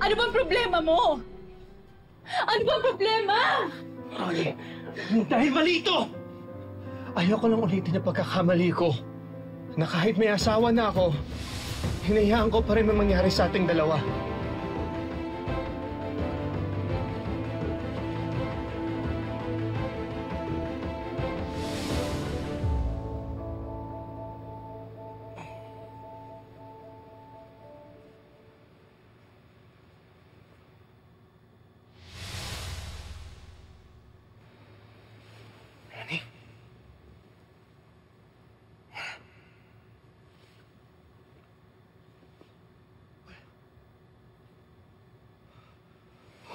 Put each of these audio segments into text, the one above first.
Ano bang problema mo? Ano bang problema? Ronnie, dahil mali ito! Ayoko lang ulitin ang pagkakamali ko. Na kahit may asawa na ako, hinayaan ko pa rin may mangyari sa ating dalawa.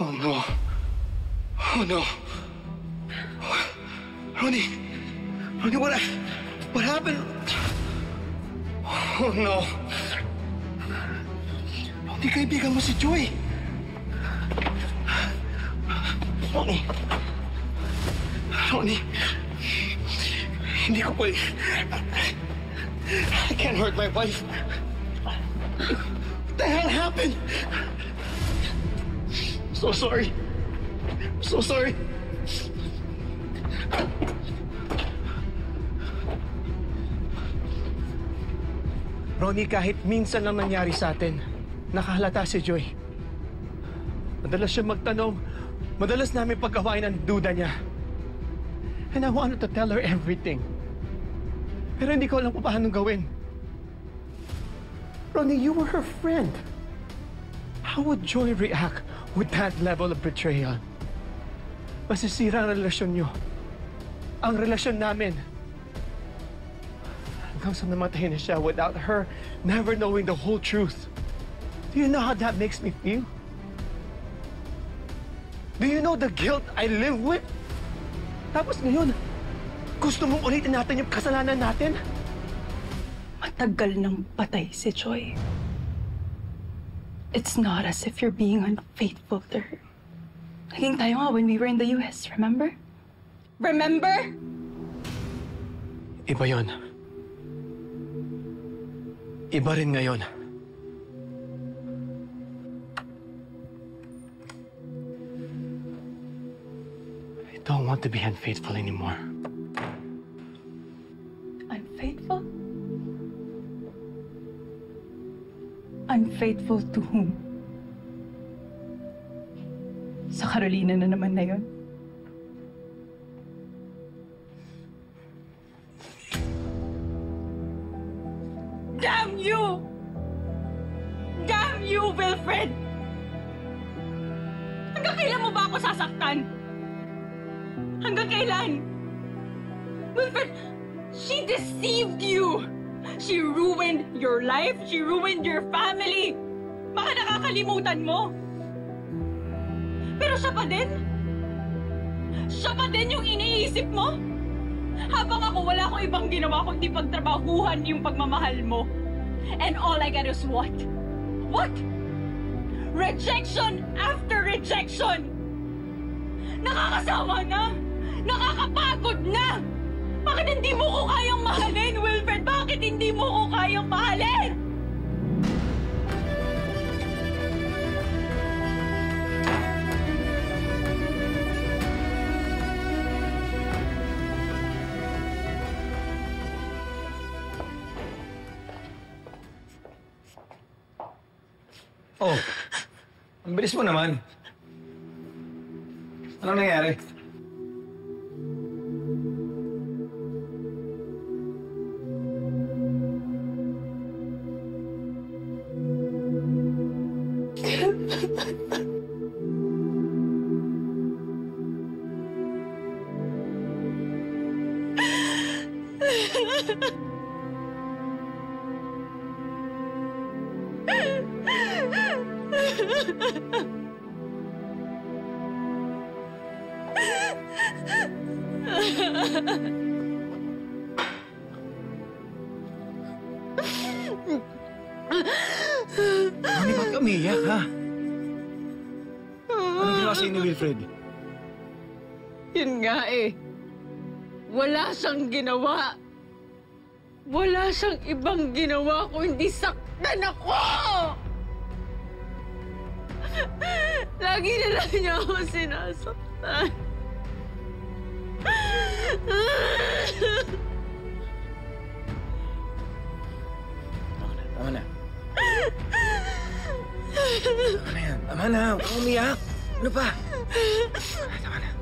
Oh no. Oh no. Ronnie! Ronnie, what happened? Oh no. Ronnie, kaibigan mo si Joy. Ronnie. Ronnie. Hindi ko pwede. I can't hurt my wife. What the hell happened? So sorry. So sorry. Ronnie, kahit minsan lang nangyari sa atin, nakahalata si Joy. Madalas siya magtanong, madalas namin pagkawain ang duda niya. And I wanted to tell her everything. Pero hindi ko alam kung paano gawin. Ronnie, you were her friend. How would Joy react with that level of betrayal? Masisira ang relasyon niyo. Ang relasyon namin. Hanggang sa namatay na siya without her never knowing the whole truth. Do you know how that makes me feel? Do you know the guilt I live with? Tapos ngayon, gusto mong ulitin natin yung kasalanan natin? Matagal nang patay si Joy. It's not as if you're being unfaithful to her. Naging tayo nga when we were in the US, remember? Remember? Iba yon. Iba rin ngayon. I don't want to be unfaithful anymore. Unfaithful? Unfaithful to whom? Sa Carolina na naman na yun? Damn you! Damn you, Wilfred! Hanggang kailan mo ba ako sasaktan? Hanggang kailan? Wilfred, she deceived you! She ruined your life. She ruined your family. Baka nakakalimutan mo. Pero siya pa din? Siya pa din yung iniisip mo? Habang ako wala akong ibang ginawa kundi pagtrabahuhan yung pagmamahal mo. And all I got is what? What? Rejection after rejection! Nakakasawa na! Nakakapagod na! Bakit hindi mo ko kayang mahalin, Wilfred? Bakit hindi mo ko kayang mahalin? Oh, ang bilis mo naman. Anong nangyari? Mami, ba't ka umiyak, ha? Anong ginawa sa'yo ni Wilfred? Yun nga eh. Wala siyang ginawa. Wala siyang ibang ginawa kundi saktan ako! Lagi na lang niya ako sinasaktan. Tama na. Tama na yan. Tama na. Huwag kang umiyak. Ano pa? Tama na.